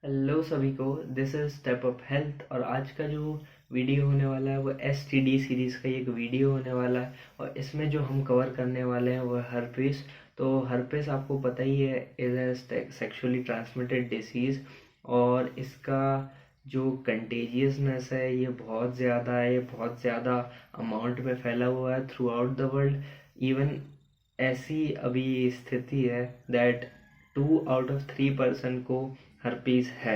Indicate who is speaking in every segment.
Speaker 1: Hello सभी को। This is step up health और आज का जो वीडियो होने वाला है वो एसटीडी सीरीज़ का एक वीडियो होने वाला है। और इसमें जो हम कवर करने वाले हैं वो है हर्पीस। तो हर्पीस आपको पता ही है is a sexually transmitted disease और इसका जो कंटेजियसनेस है ये बहुत ज़्यादा है, ये बहुत ज़्यादा अमाउंट में फैला हुआ है through out the world. Even ऐसी अभी स्थिति है दैट 2 आउट ऑफ 3 पर्सन को हर्पीस है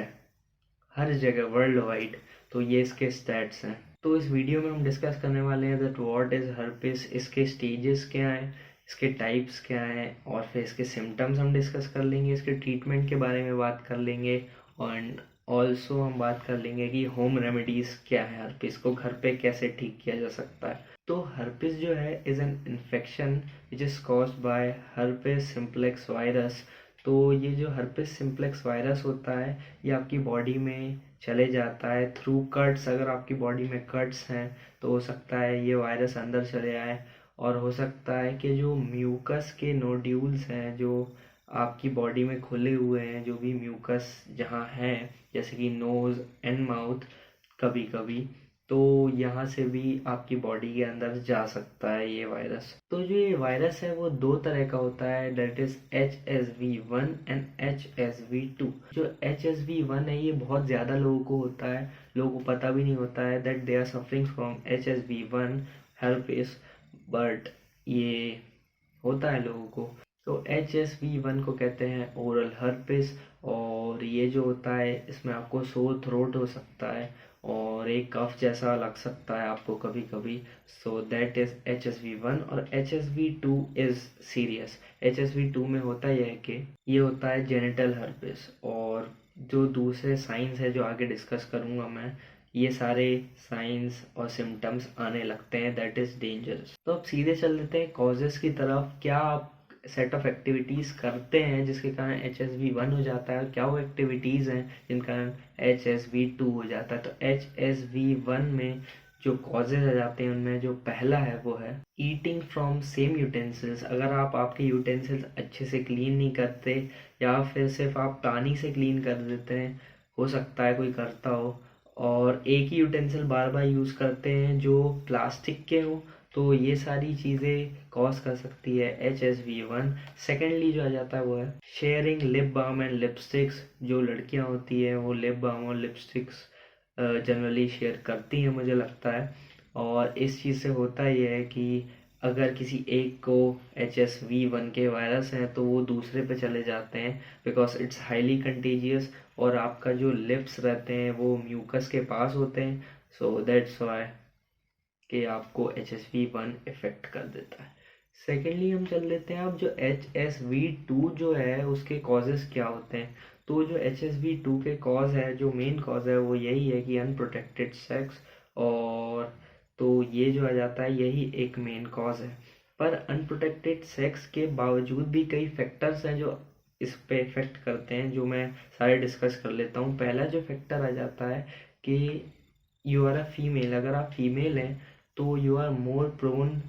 Speaker 1: हर जगह वर्ल्ड वाइड। तो ये इसके स्टैट्स हैं। तो इस वीडियो में हम डिस्कस करने वाले हैं दैट व्हाट इज़ हर्पीस, इसके स्टेजेस क्या हैं, इसके टाइप्स क्या हैं और फिर इसके सिम्टम्स हम डिस्कस कर लेंगे, इसके ट्रीटमेंट के बारे में बात कर लेंगे एंड ऑल्सो हम बात कर लेंगे कि होम रेमेडीज़ क्या है, हर्पीस को घर पे कैसे ठीक किया जा सकता है। तो हर्पीस जो है is an infection which is caused by herpes simplex virus. तो ये जो हर्पीस सिम्प्लेक्स वायरस होता है ये आपकी बॉडी में चले जाता है थ्रू कट्स। अगर आपकी बॉडी में कट्स हैं तो हो सकता है ये वायरस अंदर चले आए और हो सकता है कि जो म्यूकस के नोड्यूल्स हैं जो आपकी बॉडी में खुले हुए हैं, जो भी म्यूकस जहाँ हैं जैसे कि नोज़ एंड माउथ, कभी कभी तो यहाँ से भी आपकी बॉडी के अंदर जा सकता है ये वायरस। तो जो ये वायरस है वो दो तरह का होता है, that is HSV1 and HSV2। जो HSV1 है ये बहुत ज़्यादा लोगों को होता है, लोगों को पता भी नहीं होता है that they are suffering from HSV1 herpes, but ये होता है लोगों को। तो HSV1 को कहते हैं ओरल हर्पिस और ये जो होता है इसमें आपको सोर थ्रोट हो सकता है और एक कफ जैसा लग सकता है आपको कभी कभी। So that is HSV1। और HSV2 इज सीरियस। HSV2 में होता यह है कि ये होता है जेनिटल हर्पिस और जो दूसरे साइंस है जो आगे डिस्कस करूंगा मैं, ये सारे साइंस और सिम्टम्स आने लगते हैं, दैट इज डेंजरस। तो अब सीधे चल देते हैं कॉजेस की तरफ। क्या आप सेट ऑफ एक्टिविटीज़ करते हैं जिसके कारण HSV1 हो जाता है और क्या वो एक्टिविटीज़ हैं जिनके कारण HSV2 हो जाता है। तो HSV1 में जो कॉजेज आ जाते हैं उनमें जो पहला है वो है ईटिंग फ्रॉम सेम यूटेंसिल्स। अगर आप आपके यूटेंसिल्स अच्छे से क्लीन नहीं करते या फिर सिर्फ आप पानी से क्लीन कर देते हैं, हो सकता है कोई करता हो, और एक ही यूटेंसिल बार बार यूज़ करते हैं जो प्लास्टिक के हो, तो ये सारी चीज़ें कॉज कर सकती है HSV1। सेकेंडली जो आ जाता है वो है sharing lip balm and lipsticks. जो लड़कियां होती हैं वो लिप बाम और लिपस्टिक्स जनरली शेयर करती हैं मुझे लगता है। और इस चीज़ से होता ये है कि अगर किसी एक को HSV1 के वायरस हैं तो वो दूसरे पे चले जाते हैं बिकॉज इट्स हाईली कंटेजियस और आपका जो लिप्स रहते हैं वो म्यूकस के पास होते हैं। सो दैट्स वाई कि आपको HSV1 इफेक्ट कर देता है। सेकेंडली हम चल लेते हैं अब जो HSV2 जो है उसके कॉजेस क्या होते हैं। तो जो HSV2 के कॉज है, जो मेन कॉज है वो यही है कि अनप्रोटेक्टेड सेक्स। और तो ये जो आ जाता है यही एक मेन कॉज है। पर अनप्रोटेक्टेड सेक्स के बावजूद भी कई फैक्टर्स हैं जो इस पे इफेक्ट करते हैं, जो मैं सारे डिस्कस कर लेता हूँ। पहला जो फैक्टर आ जाता है कि यू आर अ फीमेल। अगर आप फीमेल हैं तो you are more prone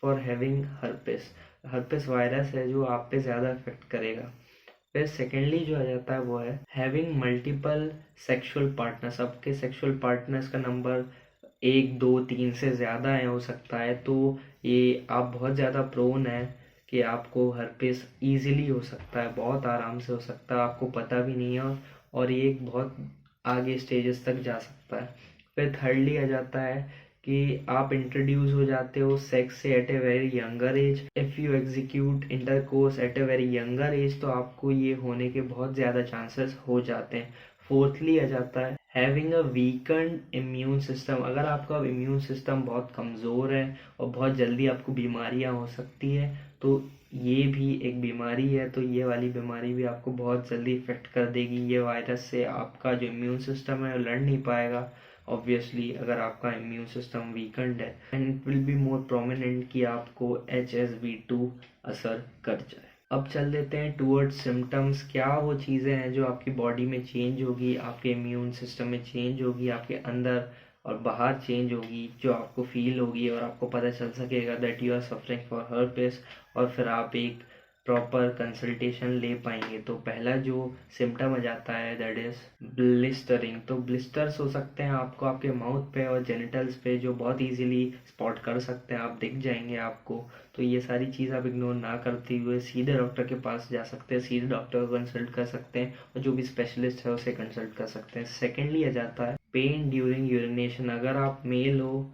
Speaker 1: for having herpes. Herpes virus है जो आप पे ज़्यादा इफेक्ट करेगा। फिर सेकेंडली जो आ जाता है वो है हैविंग मल्टीपल सेक्सुअल पार्टनर्स। आपके सेक्सुअल पार्टनर्स का नंबर 1 2 3 से ज़्यादा है हो सकता है, तो ये आप बहुत ज़्यादा प्रोन है कि आपको हर्पिस ईजिली हो सकता है, बहुत आराम से हो सकता है, आपको पता भी नहीं है और ये एक बहुत आगे स्टेजेस तक जा सकता है। फिर थर्डली आ जाता है कि आप इंट्रोड्यूस हो जाते हो सेक्स से at a very younger age. If you execute intercourse at a very younger age तो आपको ये होने के बहुत ज़्यादा चांसेस हो जाते हैं। फोर्थली आ जाता है हैविंग अ वीकन्ड इम्यून सिस्टम। अगर आपका इम्यून सिस्टम बहुत कमज़ोर है और बहुत जल्दी आपको बीमारियां हो सकती है तो ये भी एक बीमारी है। तो ये वाली बीमारी भी आपको बहुत जल्दी इफेक्ट कर देगी। ये वायरस से आपका जो इम्यून सिस्टम है वो लड़ नहीं पाएगा ऑब्वियसली अगर आपका इम्यून सिस्टम वीकेंड है, and it will be more prominent कि आपको HSV2 असर कर जाए। अब चल देते हैं टूवर्ड्स सिम्टम्स। क्या वो चीज़ें हैं जो आपकी बॉडी में चेंज होगी, आपके इम्यून सिस्टम में चेंज होगी, आपके अंदर और बाहर चेंज होगी, जो आपको फील होगी और आपको पता चल सकेगा that you are suffering for herpes. और फिर आप एक प्रॉपर कंसल्टेशन ले पाएंगे। तो पहला जो सिम्टम आ जाता है दैट इज ब्लिस्टरिंग। तो ब्लिस्टर्स हो सकते हैं आपको आपके माउथ पे और जेनिटल्स पे, जो बहुत इजीली स्पॉट कर सकते हैं, आप दिख जाएंगे आपको। तो ये सारी चीज़ आप इग्नोर ना करते हुए सीधे डॉक्टर के पास जा सकते हैं, सीधे डॉक्टर को कंसल्ट कर सकते हैं और जो भी स्पेशलिस्ट है उसे कंसल्ट कर सकते हैं। सेकेंडली आ जाता है पेन ड्यूरिंग यूरिनेशन। अगर आप मेल हो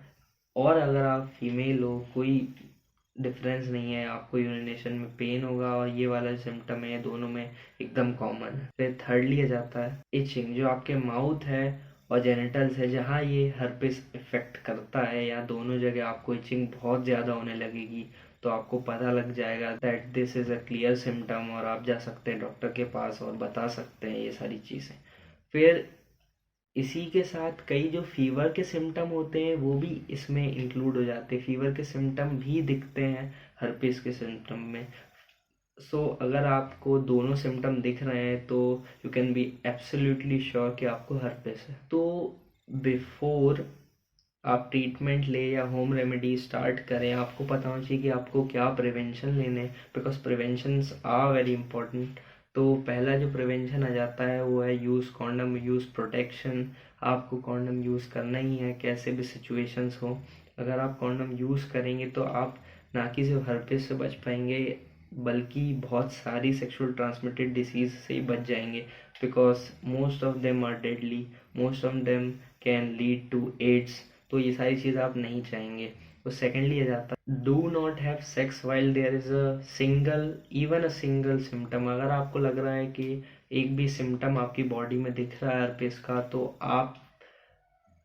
Speaker 1: और अगर आप फीमेल हो, कोई डिफरेंस नहीं है, आपको यूरिनेशन में पेन होगा और ये वाला सिम्टम है, दोनों में एकदम कॉमन है। फिर थर्डली आ जाता है इचिंग। जो आपके माउथ है और जेनिटल्स है, जहाँ ये हर्पिस इफेक्ट करता है, या दोनों जगह आपको इचिंग बहुत ज़्यादा होने लगेगी, तो आपको पता लग जाएगा that this is a clear symptom और आप जा सकते हैं डॉक्टर के पास और बता सकते हैं ये सारी चीज़ें। फिर इसी के साथ कई जो फीवर के सिम्टम होते हैं वो भी इसमें इंक्लूड हो जाते हैं। फीवर के सिम्टम भी दिखते हैं हर्पिस के सिम्टम में। अगर आपको दोनों सिम्टम दिख रहे हैं तो you can be absolutely sure कि आपको हर्पिस है। तो बिफोर आप ट्रीटमेंट ले या होम रेमेडी स्टार्ट करें, आपको पता होना चाहिए कि आपको क्या प्रिवेंशन लेने, because preventions are very important. तो पहला जो प्रिवेंशन आ जाता है वो है यूज़ कॉन्डम, यूज़ प्रोटेक्शन। आपको कॉन्डम यूज़ करना ही है कैसे भी सिचुएशंस हो। अगर आप कॉन्डम यूज़ करेंगे तो आप ना कि सिर्फ हर्पिस से बच पाएंगे, बल्कि बहुत सारी सेक्सुअल ट्रांसमिटेड डिसीज से ही बच जाएंगे, because most of them are deadly, most of them can lead to AIDS. तो ये सारी चीज़ आप नहीं चाहेंगे। तो सेकेंडली आ जाता है do not have sex while there is a single, even a single symptom. अगर आपको लग रहा है कि एक भी सिम्टम आपकी बॉडी में दिख रहा है हर्पिस का, तो आप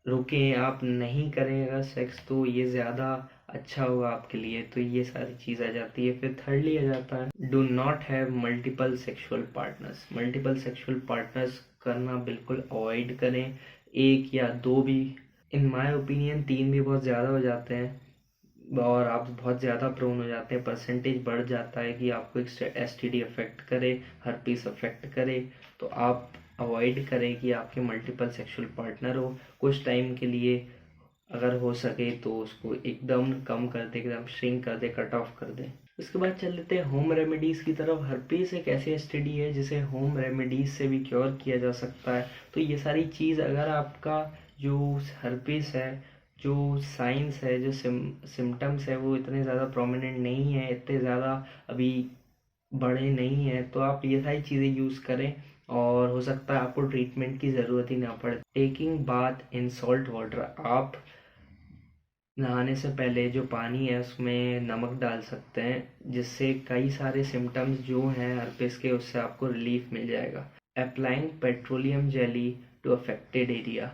Speaker 1: रुकें, आप नहीं करें अगर सेक्स, तो ये ज़्यादा अच्छा होगा आपके लिए। तो ये सारी चीज़ आ जाती है। फिर थर्डली आ जाता है do not have multiple sexual partners. Multiple sexual partners करना बिल्कुल अवॉइड करें, एक या दो भी। इन माय ओपिनियन 3 भी बहुत ज़्यादा हो जाते हैं और आप बहुत ज़्यादा प्रोन हो जाते हैं, परसेंटेज बढ़ जाता है कि आपको एक एसटीडी अफेक्ट करे, हर्पीस अफेक्ट करे। तो आप अवॉइड करें कि आपके मल्टीपल सेक्सुअल पार्टनर हो। कुछ टाइम के लिए अगर हो सके तो उसको एकदम कम कर दे, एकदम श्रिंक कर दे, कट ऑफ कर दे। उसके बाद चल लेते हैं होम रेमेडीज़ की तरफ। हर्पीस एक ऐसी एसटीडी है जिसे होम रेमेडीज़ से भी क्योर किया जा सकता है। तो ये सारी चीज़, अगर आपका जो हर्पीस है, जो साइंस है, जो सिम्टम्स है, वो इतने ज़्यादा प्रोमिनेंट नहीं है, इतने ज़्यादा अभी बड़े नहीं हैं, तो आप ये सारी चीज़ें यूज़ करें और हो सकता है आपको ट्रीटमेंट की ज़रूरत ही ना पड़े। Taking bath in salt water. आप नहाने से पहले जो पानी है उसमें नमक डाल सकते हैं, जिससे कई सारे सिम्टम्स जो हैं हर्पिस के, उससे आपको रिलीफ मिल जाएगा। Applying petroleum jelly to affected area.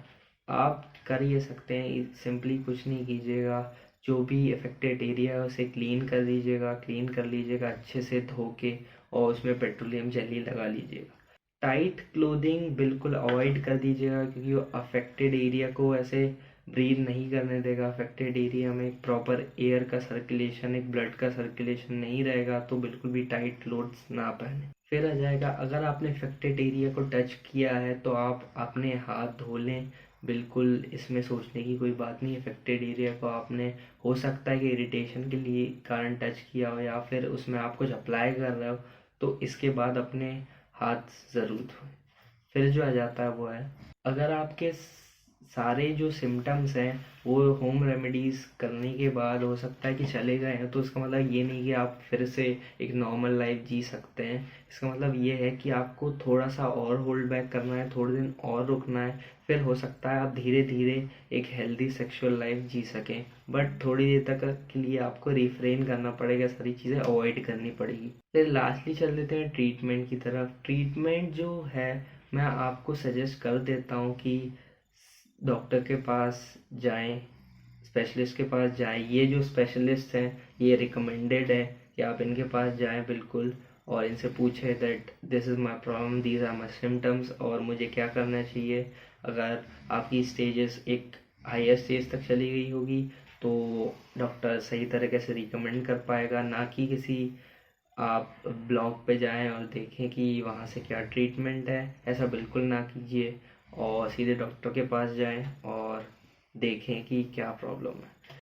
Speaker 1: आप कर ये सकते हैं, सिंपली कुछ नहीं कीजिएगा, जो भी अफेक्टेड एरिया है उसे क्लीन कर दीजिएगा, क्लीन कर लीजिएगा अच्छे से धो के, और उसमें पेट्रोलियम जेली लगा लीजिएगा। टाइट क्लोथिंग बिल्कुल अवॉइड कर दीजिएगा, क्योंकि वो अफेक्टेड एरिया को ऐसे ब्रीथ नहीं करने देगा। अफेक्टेड एरिया में एक प्रॉपर एयर का सर्कुलेशन, एक ब्लड का सर्कुलेशन नहीं रहेगा, तो बिल्कुल भी टाइट क्लोथ्स ना पहने। फिर आ जाएगा, अगर आपने अफेक्टेड एरिया को टच किया है तो आप अपने हाथ धो लें। बिल्कुल इसमें सोचने की कोई बात नहीं। अफेक्टेड एरिया को आपने, हो सकता है कि इरिटेशन के लिए कारण टच किया हो, या फिर उसमें आप कुछ अप्लाई कर रहे हो, तो इसके बाद अपने हाथ ज़रूर धोएं। फिर जो आ जाता है वो है, अगर आपके सारे जो सिम्टम्स हैं वो होम रेमेडीज़ करने के बाद हो सकता है कि चले गए हैं, तो इसका मतलब ये नहीं कि आप फिर से एक नॉर्मल लाइफ जी सकते हैं। इसका मतलब ये है कि आपको थोड़ा सा और होल्ड बैक करना है, थोड़े दिन और रुकना है। फिर हो सकता है आप धीरे धीरे एक हेल्दी सेक्सुअल लाइफ जी सकें, बट थोड़ी देर तक के लिए आपको रिफ्रेन करना पड़ेगा, सारी चीज़ें अवॉइड करनी पड़ेगी। फिर लास्टली चल देते हैं ट्रीटमेंट की तरफ। ट्रीटमेंट जो है, मैं आपको सजेस्ट कर देता हूँ कि डॉक्टर के पास जाएं, स्पेशलिस्ट के पास जाएं। ये जो स्पेशलिस्ट हैं ये रिकमेंडेड है कि आप इनके पास जाएं बिल्कुल, और इनसे पूछें that this is my problem, these are my symptoms, और मुझे क्या करना चाहिए। अगर आपकी स्टेजेस एक हायर स्टेज तक चली गई होगी तो डॉक्टर सही तरीके से रिकमेंड कर पाएगा, ना कि किसी आप ब्लॉग पे जाएं और देखें कि वहाँ से क्या ट्रीटमेंट है। ऐसा बिल्कुल ना कीजिए और सीधे डॉक्टर के पास जाएं और देखें कि क्या प्रॉब्लम है।